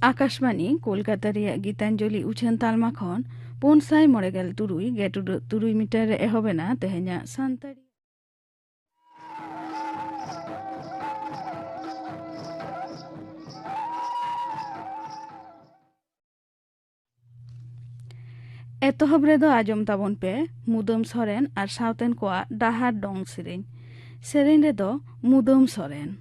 आकाशवाणी कोलकाता गीतांजलि उछान तालमा खन 593 गेटुरुई मीटर एहबेना तेहेना सानताड़ी एतहब रेदो आजम ताबन पे मुदम सोरेन और साउतेन कोआ डाहार डोंग सेरेन रेदो मुदम सोरेन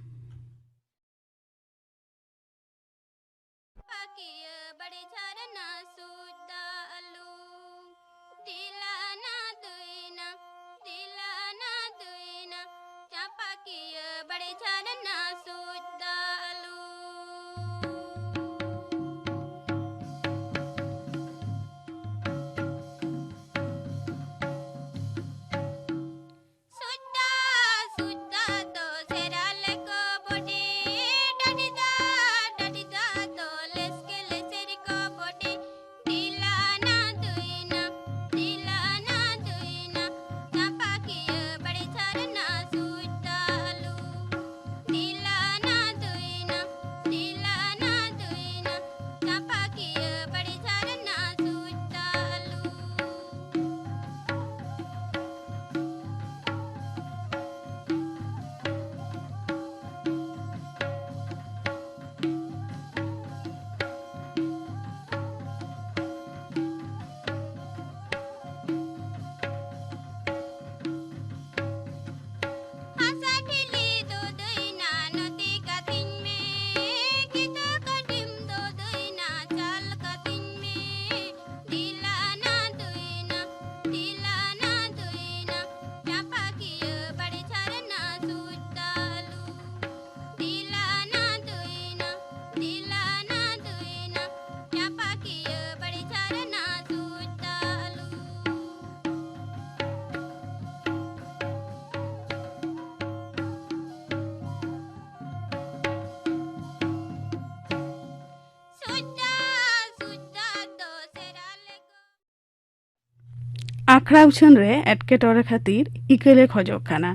आखड़ा उछन रे एटकेटोरे खातिर इकेले खोजक खाना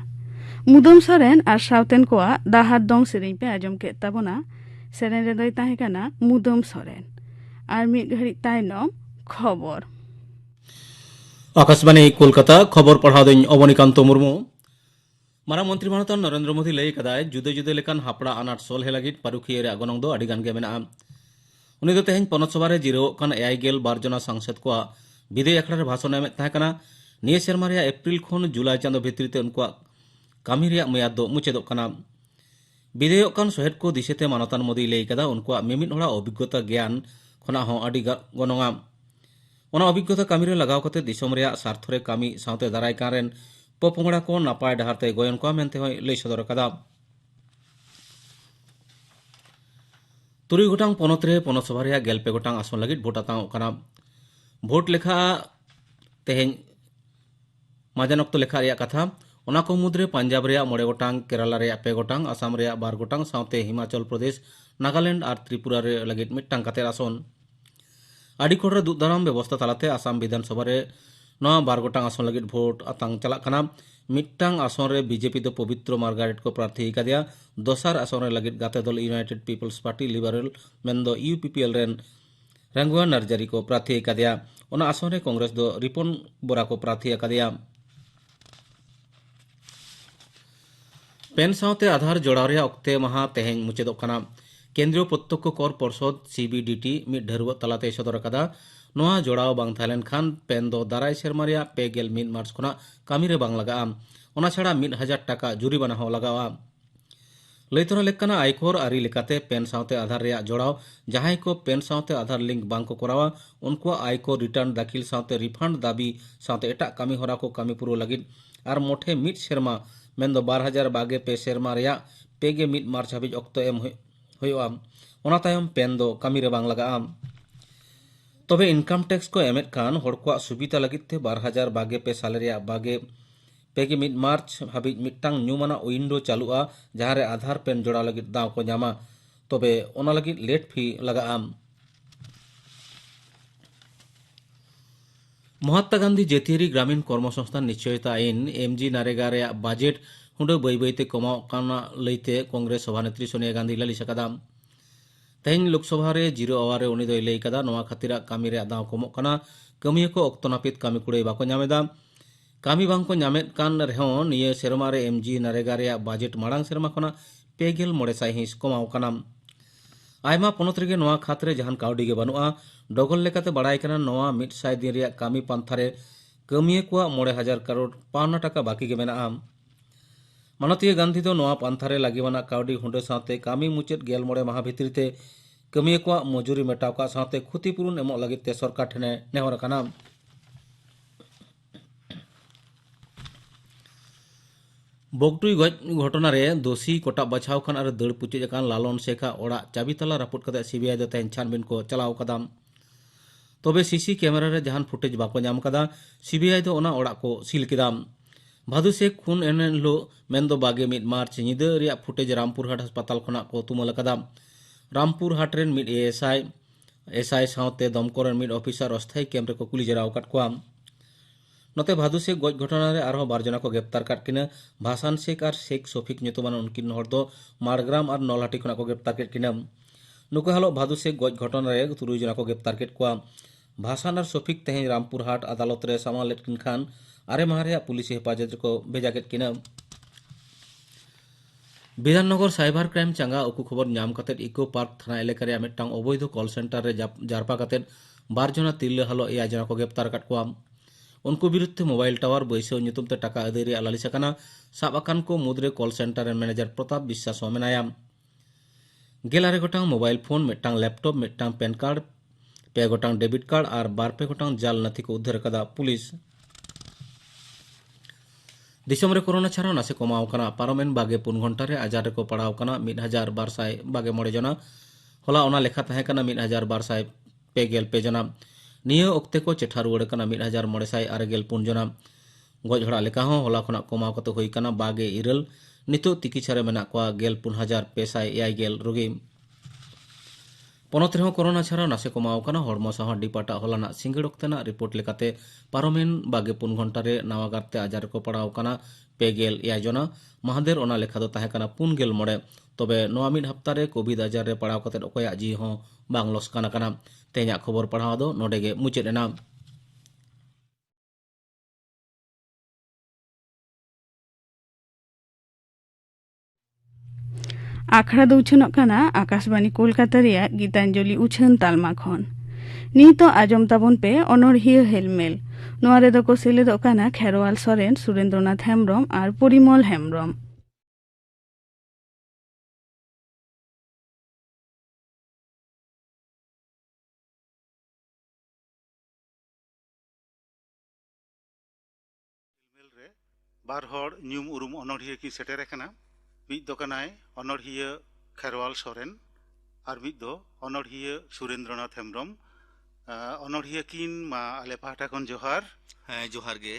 मुदम सोरेन और साउतेन कोआ दाहार दंग सेरेन पे आजम के ताबोना सेरेन रे दोय ताहे काना मुदम सोरेन और मिद घड़ी तायनम खबर आकाशवाणी कोलकाता खबर पढ़ा दिन अवनीकांत मुर्मू मारा मंत्री मानतन नरेंद्र मोदी लय कदाय जुदे जुदे लेकान हापड़ा आनाट सोल हेलागिट पारुखिया रे गनंग दो अडी गान गे मेना उनी दो तेहेन पनत सभा रे जिरो कान 82 बारजना सांसद को विधेय अखड़ा रे भाषण एम ताहे काना निये सेरमा रे एप्रिल खन जुलाई चांदो भित्री ते उनको कामी रे मयाद दो मुचेदो काना विधेय कान सहेद को दिसेते मानतन मोदी लय कदा उनको मिमिद होड़ा अभिज्ञता ज्ञान खना हो अडी गनंगा ओना अभिज्ञता कामी रे लगाव कते दिसम रे स्वार्थ रे कामी साउते दाराय कारेन पोपोंगड़ा को नापाय डहारते गोयन को मेनते होय लय सदर कदा तुरुई गोटांग पनत रे पनत सभा रे गेलपे गोटांग आसन लगिट भोट आताव काना भोट लेखा तेहेन माजान अक्तो लेखा रे कथा ओना को मुद्रे पंजाब रे 9 गोटांग केरला रे 2 गोटांग आसाम रे 12 गोटांग साउते हिमाचल प्रदेश नागालैंड और त्रिपुरा रे लगिट मिट्टांग काते आसन आडी कोड़ रे दुदाराम व्यवस्था तालाते आसाम विधानसभा रे 12 गोटांग आसन लगिट भोट आतांग चला खाना मिट्टांग आसन रे बीजेपी दो पवित्र मार्गारेट को प्रार्थी कादिया दोसार आसन रे लगिट गाते दल यूनाइटेड पीपल्स पार्टी लिबरल मेंदो यूपीपीएल रेन रंगुआ नरजारी को प्रार्थी कादिया ओना आसन रे कांग्रेस दो रिपन बोरा को प्रार्थी कादिया पेन साउते आधार जोड़ाव रे अक्ते महा तेहेन मुचेदो काना केंद्रीय प्रत्यक्ष कर परिषद सीबीडीटी मिड ढेरुव तलाते सदर कदा नोआ जोड़ाव बांग थालेन खान पेन दो दाराय सेरमा रे 2 मार्च खना कामी रे बांग लगा ओना छाड़ा 1000 टाका जुरिमाना हो लगावा लैतरा लेकाना आयकर आरी लेकाते पेन साउते आधार रे जोड़ाव जहां को पेन साउते आधार लिंक बांग को करावा उनको आयकर रिटर्न दाखिल साउते रिफंड दाबी साउते एटा कामी होरा को कामी पुरो लगिन और मोठे मिड सेरमा मेन दो 2022 सेरमा रे 2 मार्च हाबिज अक्तो एम होयोआ ओना तायम पेन दो कामी रे बांग लगा तबे इनकम टैक्स को एमेट खान हर को सुविधा लगित थे 2022 साल रे 21 मार्च हाबिज मिट्टांग न्यूमाना विंडो चालुआ जहां रे आधार पेन जोड़ा लगित दाव को जामा तबे ओना लगित लेट फी लगा महात्मा गांधी जेतियारी ग्रामीण कर्मसंस्थान निश्चयता आईन एमजी नारेगा रे बजेट हुंडे बई बईते कमाओ काना लईते कांग्रेस सभानेत्री सोनिया गांधी लालिश अकादा तेहन लोकसभा रे जीरो आवर रे उनी दोय लई कदा नोआ खातिरा कामी रे दाव कमोग काना कामिया को ऑक्तो नापित कामी कुड़े बाको ᱧᱟᱢᱮᱫᱟ कामी बांग को ᱧᱟᱢᱮᱫ कान रेहों निये सेरमा रे एमजी नारेगा रे बजेट माड़ांग सेरमा खना 2.5 हिस कमाओ काना आयमा पोनत रेगे नोआ खात रे जहान काउडी गे बनुआ डगल लेकाते बड़ाई काना नोआ 100 दिन रे कामी पांथा रे कामिया को 9,000 करोड़ पावना टाका बाकी गे मेना मानतीय गांधी दो नोआ पांथा रे लागिवाना काउडी हुंडे साथे कामी मुचेद 9 माह भितरीते कामिया को मजूरी मेटाव का साथे क्षतिपूरण एमो लगिते सरकार ठेने नेहर काना बगटुई गज घटना रे दोषी कोटा बचाव खान और दड़ पुचे कान लालन शेखा ओड़ा चाबी तला रापुट कते सीबीआई दो तेन छानबीन को चलाव कदाम तबे सीसी कैमरा रे जहान फुटेज बाको नाम कदा सीबीआई दो ओना ओड़ा को सील किदाम भादु शेख खून एनएन लो मेंदो बागे 1 मार्च निदा रिया फुटेज रामपुर हाट अस्पताल खना को तुमल कदाम रामपुर हाट रेन मिड एसआई सावते दमकरन मिड ऑफिसर अस्थायी कैम्प रे को कुली जराव काट कोआम नते भादु शेख गज घटना रे आरो बारजना को ग्रेप्तार काट किना भासान शेख और शेख सोफिक nyutuman उनकिन हर दो मारग्राम और नलहाटी खना को ग्रेप्तार केट किना नुको हालो भादु शेख गज घटना रे 3 जना को ग्रेप्तार केट कोआ भासान और सोफिक तेहे रामपुर हाट अदालत रे सामा लेटकिन खान आरे मारे पुलिस हेफाजत को भेजा केट किना विधाननगर साइबर क्राइम चांगा उकु खबर नाम कते इको पार्क थाना एलेका रे मिदटांग अवैध कॉल सेंटर रे जारपा कते 12 जना तिरले हालो 1 जना को ग्रेप्तार काट कोआ उनको विरुद्ध मोबाइल टावर बैसव ᱧᱩᱛᱩᱢ टाका अदेरी लालिस अकाना साब अकान को मुद्रे call centre manager Pratap Biswas मेनाया 11 गोटांग मोबाइल फोन मिदटांग लैपटॉप मिदटांग पेन कार्ड 2 गोटांग डेबिट कार्ड और 2 गोटांग जाल नथी को उद्धार कदा पुलिस दिसम रे कोरोना छाड़ा नासे कमाव काना पारमेन बागे 4 घंटा रे आजार को पड़ाव काना 1222 जना होला ओना लेखा तहे काना 1222 जना निया ओक्ते को चेठा रुवाड़ काना 1964 जना गज हड़ा लेका हो होला खना कमाव कते होई काना बागे इरल नितो तिकिछा रे मेना को 14,500 रोगी पनत रे कोरोना छाड़ा नासे कमाव काना हड़मो साह डिपाटा होलाना सिंगड़ ओक्तेना रिपोर्ट लेकाते पारमेन बागे 4 घंटा रे नावागारते आजार को पड़ाव काना 2,000 जना महादेर ओना लेखा दो ताहे काना 4,9 तबे नोआ मिड हफ्ता रे कोविड आजार रे पड़ाव कते ओकया जी हो बांग लसकाना काना तेजा खबर पढ़ाव दो नोडेगे मुचेद एना आखड़ा दो उछनोग काना आकाशवाणी कोलकाता रेया गीतांजलि उछन तालमा खन नीतो आजम ताबन पे अनरहिया हेलमेल नोआ रे दो को सेलेदो काना खेरवाल सोरेन सुरेंद्रनाथ हेम्ब्रम और परिमल हेम्ब्रम बार हर ᱧᱩᱢ उरुम अनरहिया की सेटेर कना मिद दो कनाय अनरहिया खेरवाल सोरेन और मिद दो अनरहिया सुरेंद्रनाथ हेम्ब्रम अनरहिया किन मा आले पाहटा खन जोहार हाँ जोहार गे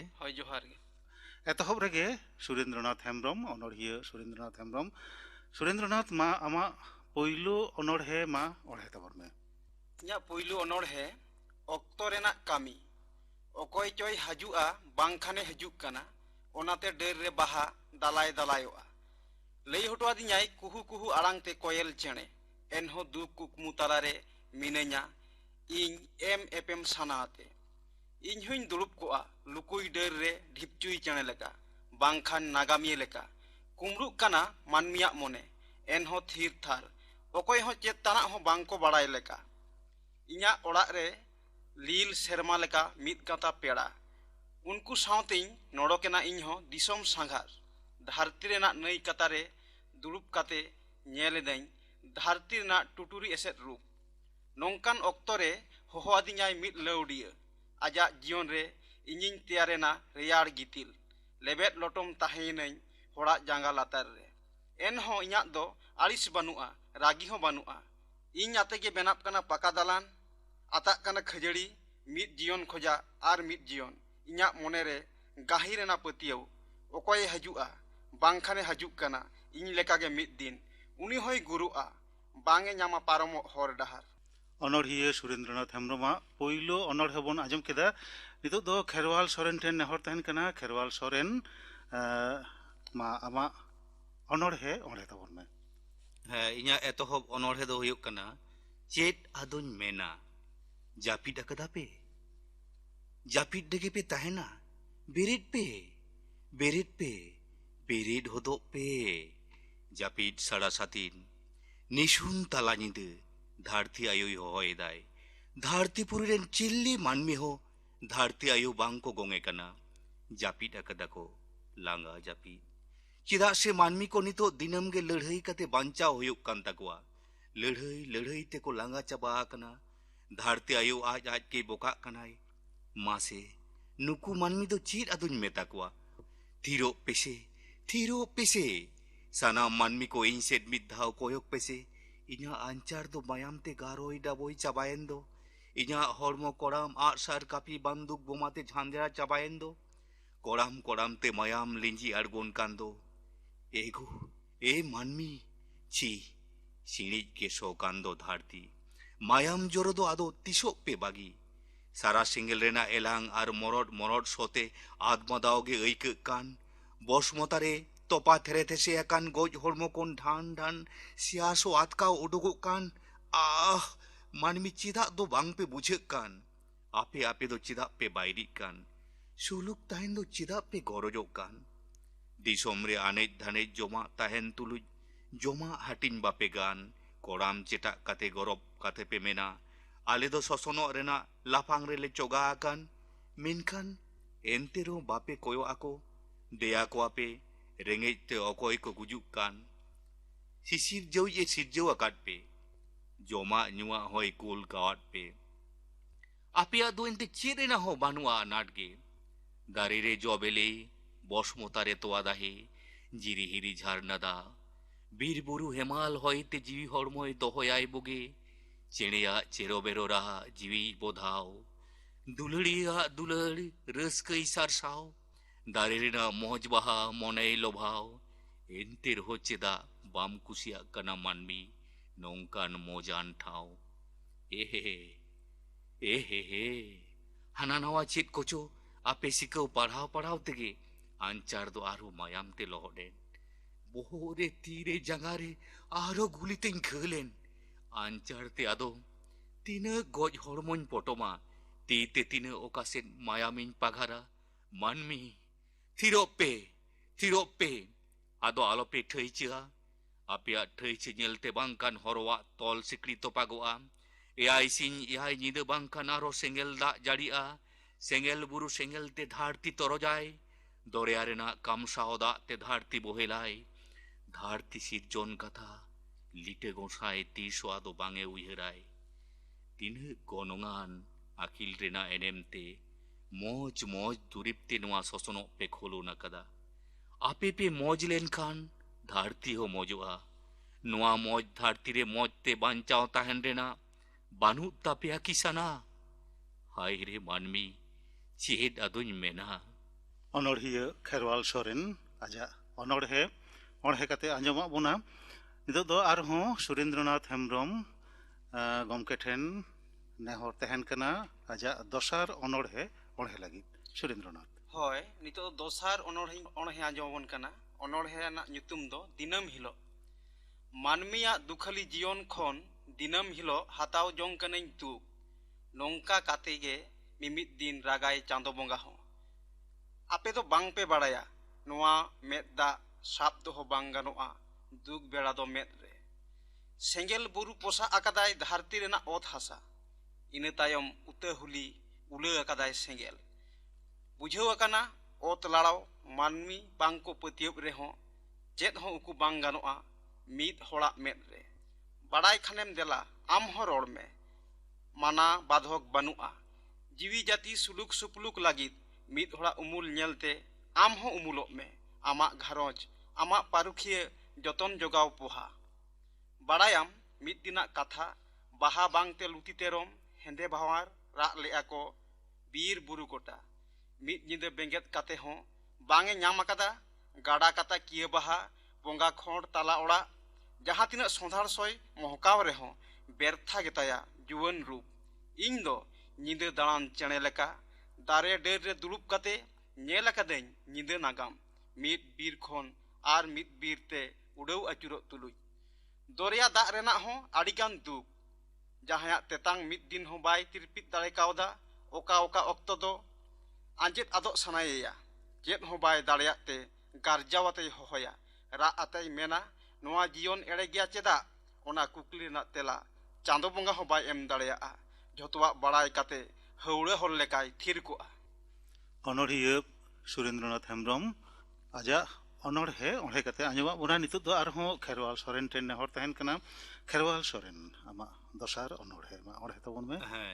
एतहब रेगे सुरेंद्रनाथ हेम्ब्रम अनरहिया सुरेंद्रनाथ मा आमा पहिलो अनरहे मा ओढ़े तबर में इया पहिलो अनरहे ऑक्तो रेना कामी ओकोय चोय हजुआ बांखाने हजुक कना ओनाते डेर रे बाहा दालाय दालायोआ लई हटवा दिኛय कुहु कुहु आड़ांगते कोयल चेणे एनहो दुख कुकमु तालारे मिनेኛ इñ एम एपएम सानाते इñ हुñ दुलुप कोआ लुकुई डेर रे ढिपचुई चेणे लेका बांखान नागामिये लेका कुमरु कना मानमिया मोने एनहो थीर थार ओकोय हो चेत ताना हो बांको बाड़ाय लेका इñा ओड़ा रे लील सेरमा लेका मिद काता पेड़ा उनको सावतेñ नोड़ोकेना इñ हो दिसोम सांघार धरती रेना नई कतारे दुलुप काते ñेलेदाñ धरती रेना टुटुरी एसेट रूप नोंकान ऑक्तो रे होहो आदिኛय मिद लौडिया आजा जीवन रे इñिñ तेयारेना रेयार गितिल लेबेद लोटम ताहेनाñ होड़ा जांगा लातार रे एनहो इñा दो आलिस बानुआ रागी हो बानुआ इñ आते गे बेनाप कना पाका दालान आताक कना खजड़ी मिद जीवन खोजा आर मिद जीवन इñा मोने रे गाही रेना पतियाव ओकोय हजुआ बांखाने हजुक कना इñ लेका गे मिद दिन उनी होय गुरुआ बांगे ᱧामा पारमो हर डहार अनोढ़िया सुरेंद्रनाथ हेम्ब्रम पोइलो अनोढ़े बन आजम केदा नितो दो खेरवाल सोरेन ठेन नेहर तहन कना खेरवाल सोरेन मा आमा अनोढ़े ओढ़े तबन में हाँ इन्या एतोहब अनोढ़े दो हुयुक कना चेत आदोन मेना जापिद अकदा पे जापिद दगे पे तहना बेरिद पे बेरिद होदो पे जापिद साड़ा सातिन निशुन तला निदे धरती आयो होय दाय धरती पुरी रेन चिल्ली मानमी हो धरती आयो बांग को गोंगे कना जापिद अकदा को लांगा जापिद चिदा से मानमी को नितो दिनम गे लड़ाई कते बांचा होयुक कान तकवा लड़ाई ते को लांगा चबा कना धरती आयो आज के बोका कनाय मासे नुकु मानमी दो चीर अदुन मेता कुआ थीरो पेसे साना मानमी को इन सेट मिद धाव कोयक पेसे इन्या अंचार दो मायाम ते गारोई डाबोई चाबायन दो इन्या हॉर्मो कोराम आसार कापी बंदूक बोमाते झांझरा चाबायन दो कोराम ते मायाम लिंजी अड़गोन कान दो एगो ए मानमी ची सिणिज के सो कान दो धरती मायाम जोरो दो आदो तिसो पे बागी सारा सिंगल रेना एलांग आर मोरड सोते आत्मदाओगे ऐक कान बसमतारे तोपा थेरे थेसे कान गोज हरमो कोन ढान सियासो आतका उडुगो कान आह मानमी चिदा दो बांग पे बुझे कान आपे दो चिदा पे बायरी कान सुलुक ताहेन दो चिदा पे गरजो कान दिसोम रे आने धाने जमा ताहेन तुलुज जमा हाटिन बापे गान कोराम चेटा काते गरब काते पे मेना आले दो ससनो रेना लाफांग रे ले चोगा आकान मेनखान एंतेरो बापे कोयो आको देया को आपे रेंगेज ते अकोय को गुजुक कान सिसिर जौ ये सिरजौ आकाट पे जमा नुआ होय कुल गावाट पे आपिया दो एंते चेरेना हो बानुआ नाटगे दारी रे जबेले बसमतारे तोआ दाहे जिरी हिरी झारनादा बीर बुरु हेमाल होयते जीवी हरमय दहयाय बोगे चेड़िया चेरो बेरो रहा जीवी बोधाव दुलड़िया दुलड़ रस्कई सारसाव दारे रेना मौज बहा मने लोभाव एंते रहो चेदा बाम कुसिया कना मानमी नौकान मोजान ठाव एहे हाना नवा चेत कोचो आपे सिकौ पढ़ाव तेगे आंचार दो आरो मायाम ते लहडेन बोहरे तीरे जंगारे आरो गुलितें खेलेन आंचार ते आदो तीन गज हरमों पटमा तीते तीन ओकासेन मायामिन पाघारा मानमी थिरोपे आदो आलोपे ठईचा आपिया ठईचे नेलते बांकान हरवा तोल सिकड़ी तोपागोआ एआई सिंह एआई निदे बांकान आरो सेंगेल दा जाड़िया सेंगेल बुरु सेंगेल ते धारती तोरजाय दरिया रेना कामसाओ दा ते धारती बोहेलाय धारती सिरजन कथा लिटे गोसाय तीसो आदो बांगे उयहराय तीन गनोंगान आकिल रेना एनेमते मौज दुरिप्ते नुआ ससनो पे खोलो न कदा आपे पे मौज लेनखान धारती हो मौजोआ नुआ मौज धारती रे मौज ते बांचाओ ताहेन रेना बानु तापेया किसाना हाय रे मानमी चेद अदुन मेना अनोढ़िया खेरवाल सोरेन आजा अनोढ़े ओढ़े काते आंजमा बोना नितो दो आरहों सुरेंद्रनाथ हेम्ब्रम गमके ठेन नेहर तहन कना आजा दोसार अनोढ़े ओढ़े लगी सुरेंद्रनाथ होय नितो दोसार अनोढ़े आंजमबन कना अनोढ़े ना nyutum दो दिनम हिलो मानमिया दुखली जीवन खन दिनम हिलो हाताव जोंग कनें दुख नोंका काते गे मिमित दिन रागाय चांदो बोंगा हो आपे तो बांग पे बाड़ाया नोआ मेद दा साप दो हो बांग गानोआ दुख बेड़ा दो मेद रे सेंगेल बुरु पोसा आकादाय धरती रेना ओत हासा इने तायम उते हुली उले आकादाय सेंगेल बुझेव आकाना ओत लाड़ाव मानमी बांग को पतियब रे हो चेद हो उकु बांग गानोआ मीद होड़ा मेद रे बाड़ाय खानेम देला आम हो रोड़ में माना बाधक बानुआ जीवी जाति सुलुक सुपलुक लागिद मीद होड़ा उमुल नेलते आम हो उमुलोग में आमा घारोज आमा पारुखिए जतन जोगाव पोहा बाड़ायाम मीद दिना कथा बाहा बांगते लुति तेरम हेंदे भावार राग लेआ को बीर बुरु कोटा मीद निदे बेंगेत काते हो बांगे ᱧᱟᱢ आकादा गाड़ा काता किए बाहा बोंगा खोंड ताला ओड़ा जहाँ तिना सोंधार सोय महकाव रे हो बेरथा गेताया जुवन रूप इन दो ᱧᱤᱫᱟᱹ दाड़ान चेणे लेका दारे डेर रे दुलुप कते नेल अकादें ᱧᱤᱫᱟᱹ नागाम मिद बीर खन आर मिद बीर ते उड़ाव अचुरो तुलुज दरिया दाग रेना हो आडिगान दुख जहां तेतांग मिद दिन हो बाय तिरपित दाड़े कावदा ओका ओका ऑक्तो दो आंजेत आदो सनायेया चेत हो बाय दाड़ेयाते गारजावाते होया रा आते मेना नोआ जीवन एड़े गया चेदा ओना कुकली ना तेला चांदो बंगा हो बाय एम दाड़ेया झोतवा बड़ाई काते हौड़े हर लेकाय थिर कोआ अनोढ़िया सुरेंद्रनाथ हेम्ब्रम आजा अनोढ़े ओढ़े काते आंजमा बोना नितु दो आरहों खेरवाल सोरेन टेन नेहर तहन कना खेरवाल सोरेन आमा दोसार अनोढ़े मा ओढ़े तबन में हाँ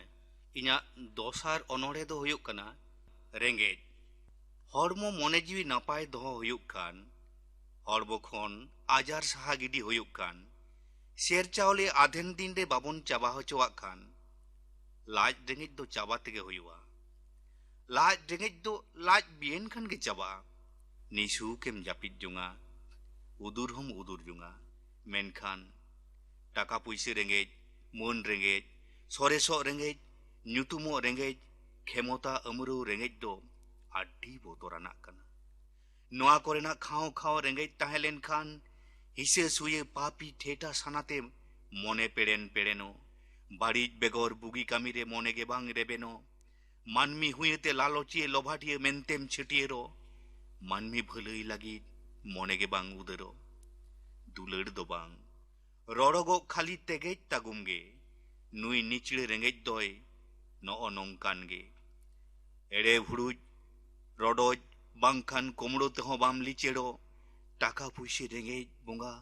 इना दोसार अनोढ़े दो हुयुक कना रेंगेज हड़मो मने जीवी नापाय दोहो हुयुक कान हड़बो खन आजार साहा गिडी हुयुक कान शेर चावले आधेन दिन रे बाबन चाबा होचोवाक कान लाज रेंगेज दो चाबा तेगे हुयुआ लाज रेंगेज दो लाज बियन खान गे चाबा निशु केम जापिद जुंगा उदुर हम उदुर जुंगा मेनखान टाका पुइसे रेंगेज मन ranges सरेसो ranges ᱧᱩᱛᱩᱢᱚᱜ ranges खेमता Amru ranges दो आडी बोतोराना कना नोआ कोरेना खाओ खाओ रेंगेज ताहेलेन खान हिसे सुये पापी ठेटा सानाते मने पेड़ेन पेड़ेनो बाड़ीज बेगोर बुगी कामी रे मने गे बांग रेबेनो मानमी हुएते लालोचिए लोभाटिए मेनतेम छिटिएरो मानमी भलई लगी मने गे बांग उदरो दुलड़ दो बांग रड़गो खाली तेगेज तागुमगे नुई निचड़े रेंगेज दोय नो नोंकान गे एड़े भुड़ुज रडोज बांखान कोमड़ो तेहो बाम लिचेड़ो टाका पुइसे रेंगेज बोंगा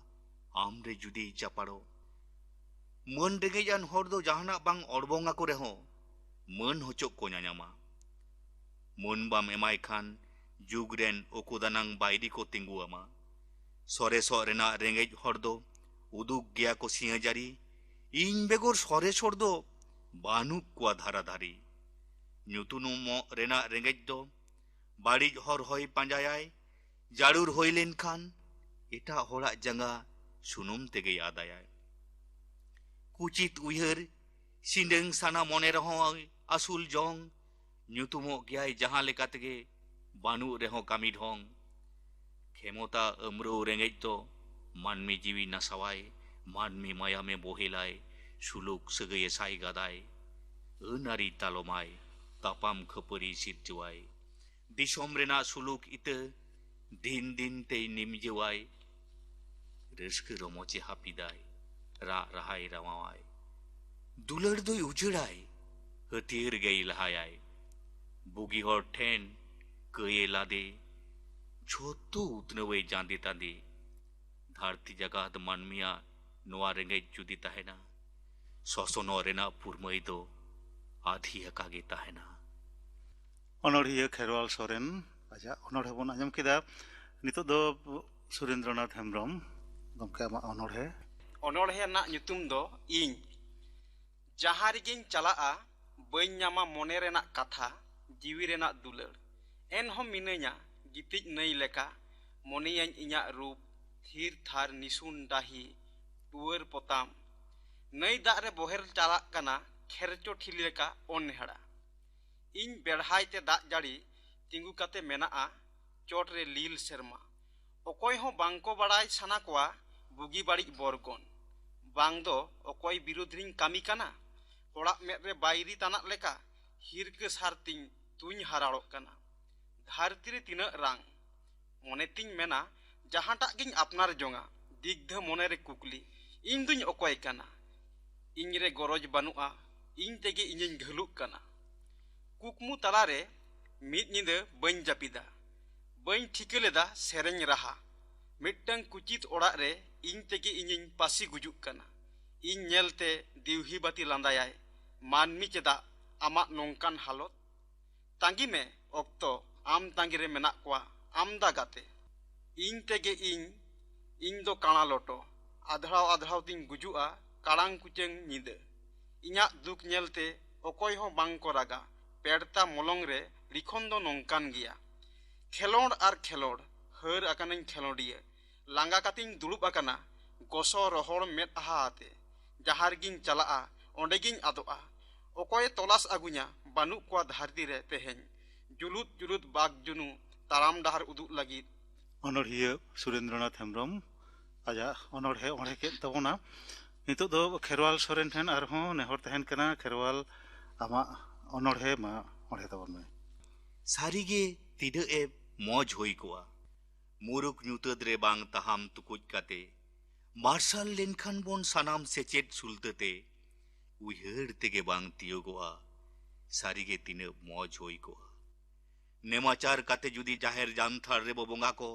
आम रे जुदी चापाड़ो मन रेंगेजान हर दो जहाना बांग अड़बोंगा को रेहो मन होचोक को ᱧᱟᱧᱟᱢᱟ मन बाम एमाय खान जुग रेन ओकुदानांग बायरी को तिंगुआमा सरेसो रेना रेंगेज हर दो उदुग गया को सिंहजारी इन बेगोर सरेस हर दो बानुक कुआ धारा धारी ᱧᱩᱛᱩᱱᱩᱢᱚ रेना रेंगेज दो बाड़ीज हर होय पांजायाय जाड़ुर होय लेन खान एटा होड़ा जंगा सुनुम तेगे यादायाय कुचित उयहर सिंदंग साना मने रहो आसुल जोंग ᱧᱩᱛᱩᱢᱚ गयाय जहां लेका तेगे बानु रेहो कामी ढोंग खेमता अमरू रेंगेज दो मानमी जीवी नासावाय मानमी माया में बोहेलाय सुलुक सगय साय गादाय अनारी तालोमाय तापाम खपरी सिरजुआय दिसोम रेना सुलुक इते दिन दिन ते निमजेवाय रस्क रमोचे हापिदाय रा रहाय रामावाय दुलड़ दोय उजड़ाय हथियर गई लहायाय बुगी हर ठेन कये लादे छोटो उतनवे जांदे तांदे धारती जगात मानमिया नोआ रेंगेज जुदी ताहेना ससनो रेना पुरमई दो आधी हकागे ताहेना अनोढ़िया खेरवाल सोरेन आजा अनोढ़े बन आंजम केदा नितो दो सुरेंद्रनाथ हेम्ब्रम गमके आमा अनोढ़े अनोढ़े ना ᱧᱩᱛᱩᱢ दो ᱤᱧ जहां रेगिन चलाआ बइन ᱧᱟᱢᱟ मने रेना कथा जीवी रेना दुलड़ एनहम मिनैया गितिज नई लेका मनेयाñ इᱧᱟᱜ रूप थीर थार निसुन डाही टुअर पोताम नई दाग रे बोहेर चालाक कना खेरचो ठिली लेका ओनहेड़ा इन बेढ़ाई ते दाग जाड़ी तिंगु काते मेनाआ चोट रे लील सेरमा ओकोय हो बांको बड़ाई साना कोआ बुगी बाड़िज बरगन बांग दो ओकोय बिरुद्रिन कामी काना ओड़ा मेद रे बायरी ताना लेका हिरके सारतिन तुñ हाराड़ोक काना धारती रे तिना रांग मने तिñ मेना जहांटाक गिñ अपनार जोंगा दिग्ध मने रे कुकली इन दुñ ओकोय काना इन रे गरज बानुआ इन तेगे इñiñ घलुक काना कुकमु तलारे मिद निदे बñ जापिदा बñ ठिके लेदा सेरेñ राहा मिदटांग कुचित ओड़ा रे इन तेगे इñiñ पासी गुजुक काना इन नेलते दिवही बाती लांदायाय मानमी चेदा आमा नोंकान हालत तांगी में ऑक्तो आम तांगी रे मेना कोआ आमदा गाते इन तेगे इन दो काना लोटो आधड़ाव आधड़ाव तिन गुजुआ काड़ांग कुचेंग निदे इñाक दुख नेलते ओकोय हो बांग को रागा पेड़ता मोलंग रे लिखोन दो नोंकान गिया खेलोड आर खेलोड हर अकानिन खेलोडिया लांगा कातिन दुड़ुब अकाना गोसो रोहड़ मेद आहा आते जहार गिन चलाआ ondegiñ adoa okoy tolas agunya banuk kwa dharti re teheny julut julut bag junu taram dahar uduk lagit অনড়হিয়া Surendranath Hembram আজা অনড়হে অড়হে কেদ তাবনা নিতোগ দো খেরওয়াল সরেন ঠেন আরহᱚᱸ নেহর তাহেন কানা খেরওয়াল আমা অনড়হে মা অড়হে তাবন মে सारिगे तिना ए मौज होई कोआ मुरुक ᱧᱩᱛᱟᱹᱫ रे बांग ताहाम तुकुज काते मार्शल लेनखान बोन सानाम सेचेट सुलतते उयहर तेगे बांग तियोगोआ सारिगे तिना मौज होई कोआ नेमाचार काते जुदी जाहेर जानथार रे बोंगा को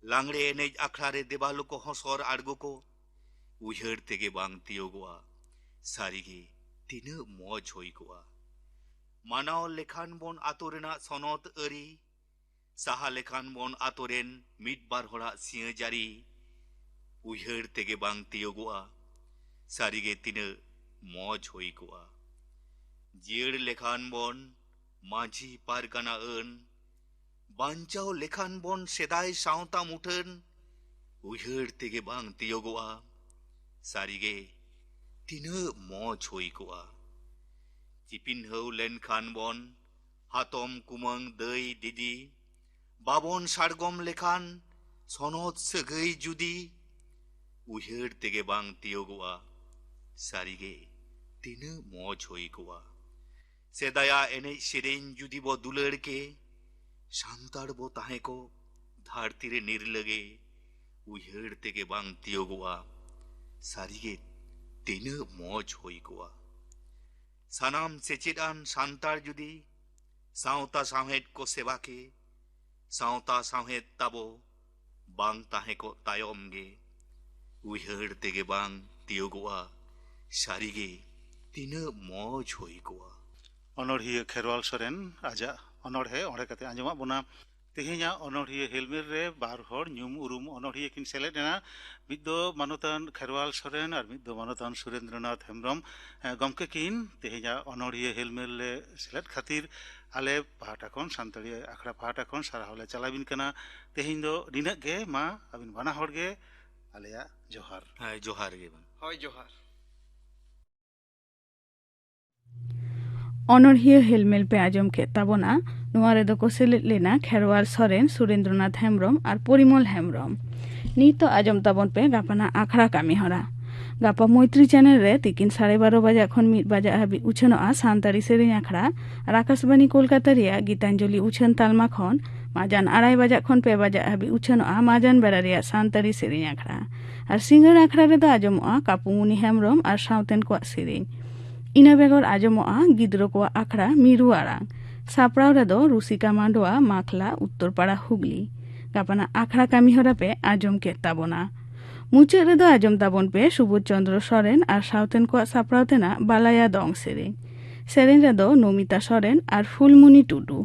लांगड़े एनेज आखड़ा रे देवालो को हंसर आड़गो को उयहर तेगे बांग तियोगोआ सारिगे तिना मौज होई कोआ मानाव लेखान बोन आतोरेना सनत अरी साहा लेखान बोन आतोरेन मिट बार होड़ा सिंह जारी उयहर तेगे बांग तियोगोआ सारिगे तिना मौज होई कोआ जियड़ लेखान बोन माझी पारगाना अन बांचाव लेखान बोन सेदाय सावता मुठन उयहर तेगे बांग तियोगोआ सारिगे तिना मौज होई कोआ चिपिन हौ लेनखान बोन हातम कुमंग दै दिदी बाबन सारगम लेखान सनत सगै जुदी उयहर तेगे बांग तियोगोआ सारिगे तिना मौज होई कोआ सेदाया एने सेरेन जुदी बो दुलड़ के सांताड़ बो ताहे को धरती रे निर्लगे उयहर तेगे बांग तियोगोआ सारिगे तिना मौज होई कोआ सानाम सेचेदान सांताड़ जुदी सावता साहेद को सेवा के सावता साहेद ताबो बांग ताहे को तायम गे उयहर तेगे बांग तियोगोआ सारिगे तिना मौज होई कोआ অনড়হিয়া খেরওয়াল সরেন আজা অনড়হে অড়হে কাতে আঞ্জমা বনা তেহেña অনড়হিয়া হেলমেট রে বার হড় ñুম উরুম অনড়হিয়া কিন সেলেট এনা মিদ দো মানতান খেরওয়াল সরেন আর মিদ দো মানতান সুরেন্দ্রনাথ হেমব্রম গমকে কিন তেহেña অনড়হিয়া হেলমেট লে সেলেট খাতির আলে পাহাটা খন সান্তাড়ি আখড়া পাহাটা খন সারা হলে চালাবিন কানা তেহেñ দো নিনাক গে মা আবিন বানা হড় গে আলেয়া জোহার हाय जोहार गे बन hoy johar অনড়হিয়া হেলমেল পে আজম কে তাবনা নোয়া রেদো को सेलेट लेना खेरवाल सोरेन सुरेंद्रनाथ हेम्ब्रम और परिमल हेम्ब्रम नी तो आजम ताबन पे गापाना आखड़ा कामी हरा गापा मैत्री चैनल रे तिकिन 12:30 बजे खन 1 बजे हाबि उछनोआ सानताड़ी सेरेñ आखड़ा और आकाशबाणी कोलकाता रिया गीतांजलि उछन तालमा खन माजान 2:30 बजे खन 2 बजे हाबि उछनोआ माजान बेड़ा रिया सानताड़ी सेरेñ आखड़ा और सिंगर आखड़ा रेदो आजमोआ कापुमुनि हेम्ब्रम और सावतेन को सेरेñ इना बेगर आजमोआ गिद्रो को आखड़ा मिरु आरांग सापड़ाव रेदो रुसिका मांडोआ माखला उत्तरपाड़ा हुगली गापाना आखड़ा कामी हरा पे आजम के ताबना मुचाद रेदो आजम ताबन पे सुबोध चंद्र सोरेन और सावतेन को सापड़ाव तेना बालाया दंग सेरेñ सेरेñ रेदो नमिता सोरेन और फुलमुनि टुडू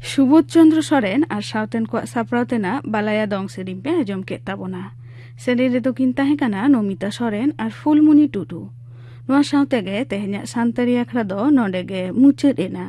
सुबोध चंद्र सोरेन और सावतेन को सापड़ाव तेना बालाया दंग सेरिं पे आजम के ताबोना सेरिं रे दो किन ताहें काना नमिता सोरेन और फुलमुनी टुडू नोआ सावते गे तेहेन्या सान्तारी आखड़ा दो नोंडे गे मुचाद एना।